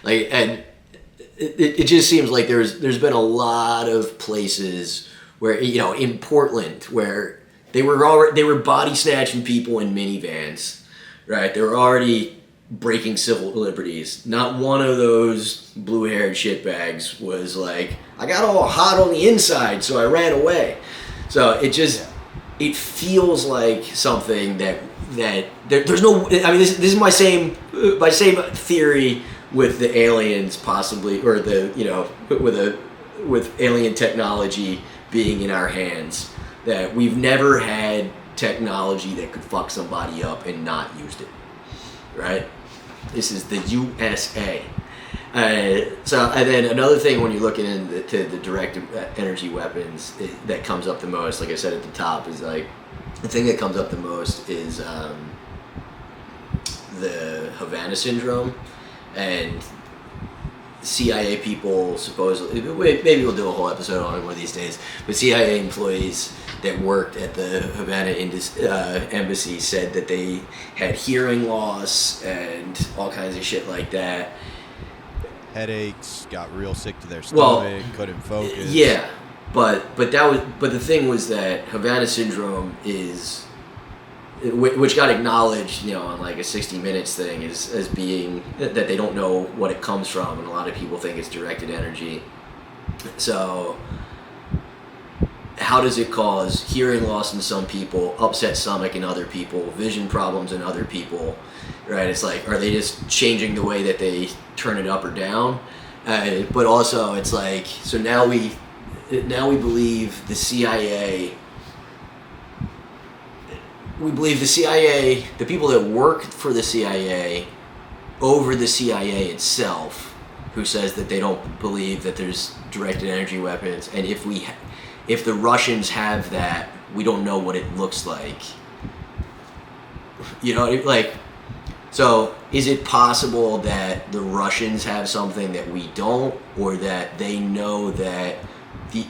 Like, and it just seems like there's been a lot of places where, you know, in Portland, where they were body snatching people in minivans, right? They were already breaking civil liberties. Not one of those blue-haired shitbags was like, I got all hot on the inside, so I ran away. So it feels like something that there's no. I mean, this is my same theory with the aliens possibly, or the, you know, with alien technology being in our hands, that we've never had technology that could fuck somebody up and not used it, right? This is the USA. So, and then another thing when you're looking into the direct energy weapons that comes up the most, like I said at the top, is like, the thing that comes up the most is the Havana syndrome, and CIA people supposedly, maybe we'll do a whole episode on it one of these days, but CIA employees that worked at the Havana embassy said that they had hearing loss and all kinds of shit like that. Headaches, got real sick to their stomach, couldn't focus. Yeah, but the thing was that Havana syndrome is, which got acknowledged, you know, on like a 60 Minutes thing, as being that they don't know what it comes from, and a lot of people think it's directed energy. So how does it cause hearing loss in some people, upset stomach in other people, vision problems in other people, right? It's like, are they just changing the way that they turn it up or down? But also it's like, so now we believe the CIA. We believe the CIA, the people that work for the CIA, over the CIA itself, who says that they don't believe that there's directed energy weapons, and if the Russians have that, we don't know what it looks like. You know, like, so is it possible that the Russians have something that we don't, or that they know that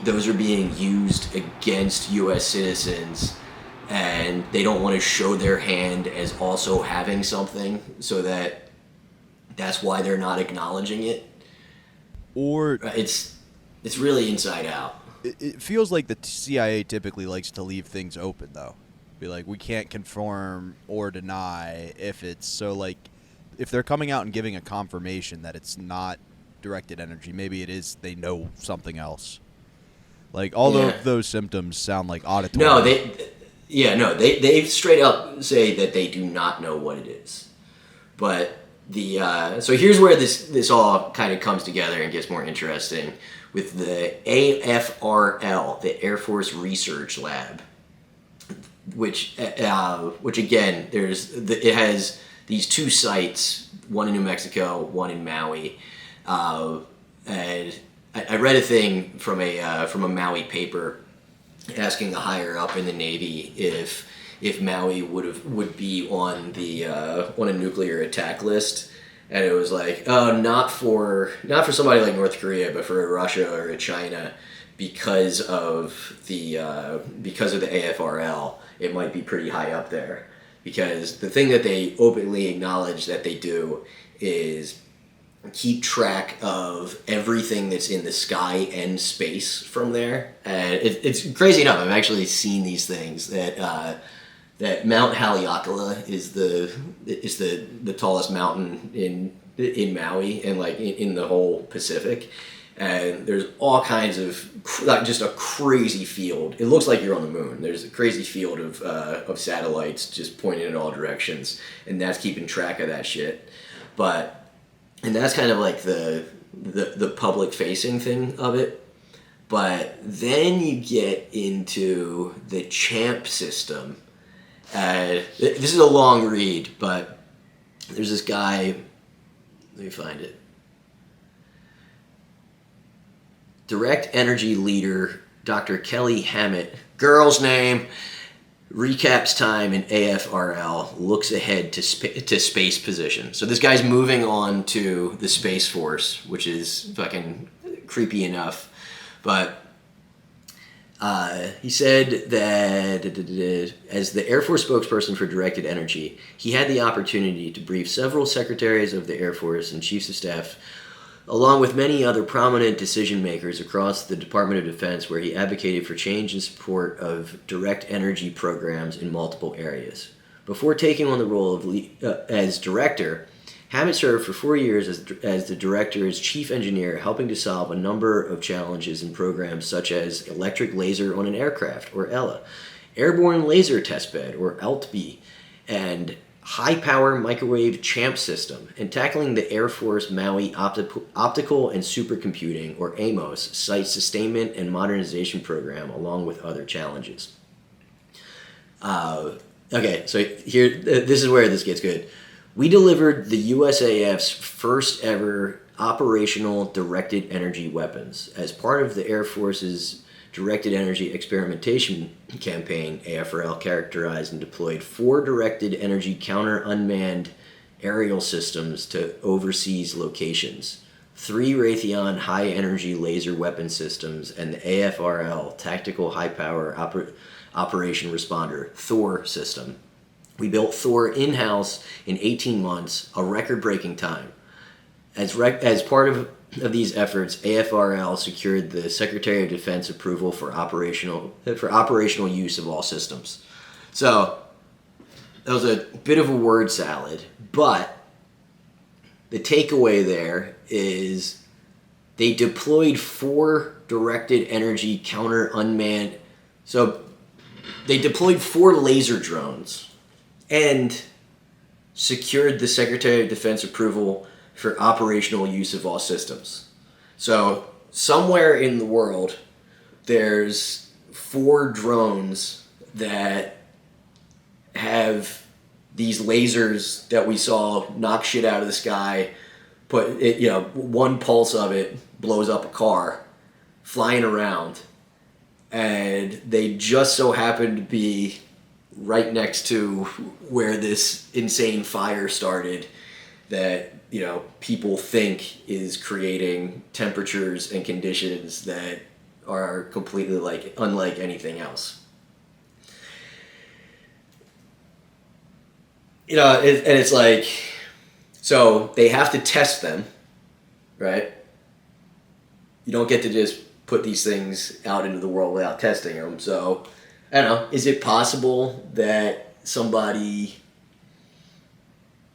those are being used against U.S. citizens, and they don't want to show their hand as also having something, so that's why they're not acknowledging it? Or it's really inside out. it feels like the CIA typically likes to leave things open, though. Be like, we can't confirm or deny if it's so, like, if they're coming out and giving a confirmation that it's not directed energy, maybe it is, they know something else. Like, all of those symptoms sound like auditory. No, they straight up say that they do not know what it is. But so here's where this all kind of comes together and gets more interesting with the AFRL, the Air Force Research Lab, which again, it has these two sites, one in New Mexico, one in Maui, and I read a thing from a Maui paper asking a higher up in the Navy if Maui would be on a nuclear attack list, and it was like, oh, not for somebody like North Korea, but for a Russia or a China, because of the AFRL, it might be pretty high up there, because the thing that they openly acknowledge that they do is keep track of everything that's in the sky and space from there. And it's crazy enough, I've actually seen these things that Mount Haleakala is the tallest mountain in Maui and like in the whole Pacific. And there's all kinds of just a crazy field. It looks like you're on the moon. There's a crazy field of satellites just pointing in all directions, and that's keeping track of that shit. And that's kind of like the public facing thing of it. But then you get into the CHAMP system. This is a long read, but there's this guy, let me find it. Direct energy leader Dr. Kelly Hammett, girl's name, recaps time in AFRL, looks ahead to space position. So this guy's moving on to the Space Force, which is fucking creepy enough. But he said that as the Air Force spokesperson for directed energy, he had the opportunity to brief several secretaries of the Air Force and chiefs of staff, along with many other prominent decision makers across the Department of Defense, where he advocated for change and support of direct energy programs in multiple areas. Before taking on the role of as director, Hammett served for 4 years as the director's chief engineer, helping to solve a number of challenges in programs such as Electric Laser on an Aircraft, or ELA, Airborne Laser Testbed, or ELTB, and High Power Microwave Champ System, and tackling the Air Force Maui Optical and Supercomputing, or AMOS, Site Sustainment and Modernization Program, along with other challenges. Okay, so here, this is where this gets good. We delivered the USAF's first ever operational directed energy weapons. As part of the Air Force's Directed Energy Experimentation Campaign, AFRL characterized and deployed 4 directed energy counter-unmanned aerial systems to overseas locations, 3 Raytheon high-energy laser weapon systems, and the AFRL Tactical High-Power Operation Responder, THOR system. We built THOR in-house in 18 months, a record-breaking time. As part of these efforts, AFRL secured the Secretary of Defense approval for operational use of all systems. So that was a bit of a word salad, but the takeaway there is they deployed 4 directed energy counter unmanned. So they deployed 4 laser drones and secured the Secretary of Defense approval for operational use of all systems. So somewhere in the world, there's 4 drones that have these lasers that we saw knock shit out of the sky, put it, one pulse of it blows up a car, flying around, and they just so happen to be right next to where this insane fire started that people think is creating temperatures and conditions that are completely unlike anything else. And it's like, so they have to test them, right? You don't get to just put these things out into the world without testing them. So, I don't know, is it possible that somebody,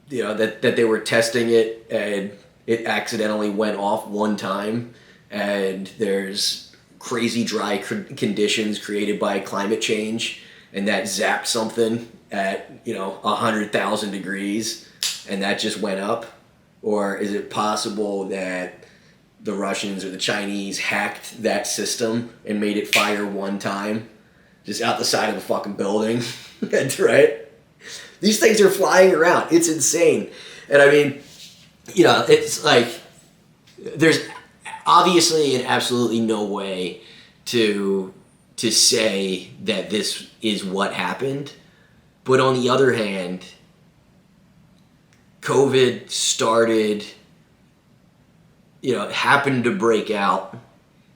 that they were testing it and it accidentally went off one time and there's crazy dry conditions created by climate change and that zapped something at 100,000 degrees and that just went up? Or is it possible that the Russians or the Chinese hacked that system and made it fire one time just out the side of a fucking building? That's right. These things are flying around. It's insane. And I mean, it's like there's obviously and absolutely no way to say that this is what happened. But on the other hand, COVID started, happened to break out.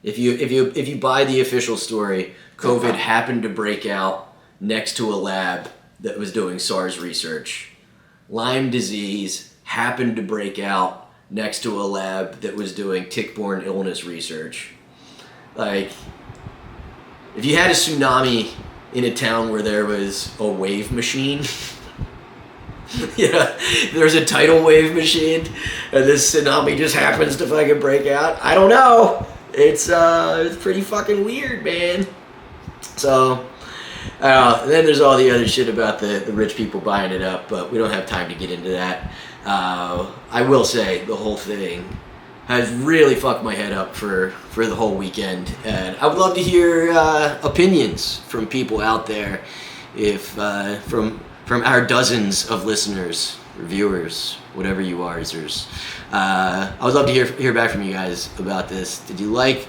If you buy the official story, COVID happened to break out next to a lab that was doing SARS research. Lyme disease happened to break out next to a lab that was doing tick-borne illness research. Like, if you had a tsunami in a town where there was a wave machine, there's a tidal wave machine, and this tsunami just happens to fucking break out. I don't know. It's pretty fucking weird, man. So, then there's all the other shit about the rich people buying it up, but we don't have time to get into that. I will say the whole thing has really fucked my head up for the whole weekend, and I would love to hear opinions from people out there, if from our dozens of listeners or viewers, whatever you are. I would love to hear back from you guys about this. Do you like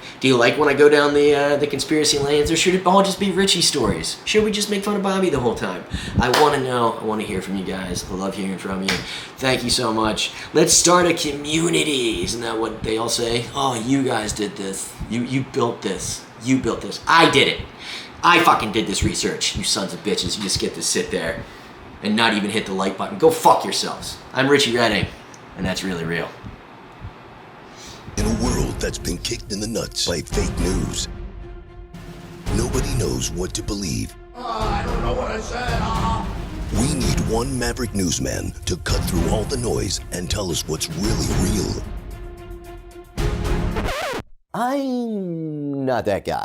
when I go down the conspiracy lanes, or should it all just be Richie stories? Should we just make fun of Bobby the whole time? I want to know. I want to hear from you guys. I love hearing from you. Thank you so much. Let's start a community. Isn't that what they all say? Oh, you guys did this. You built this. You built this. I did it. I fucking did this research. You sons of bitches. You just get to sit there and not even hit the like button. Go fuck yourselves. I'm Richie Redding, and that's really real. In a world that's been kicked in the nuts by fake news, nobody knows what to believe. I don't know what I said. We need one maverick newsman to cut through all the noise and tell us what's really real. I'm not that guy.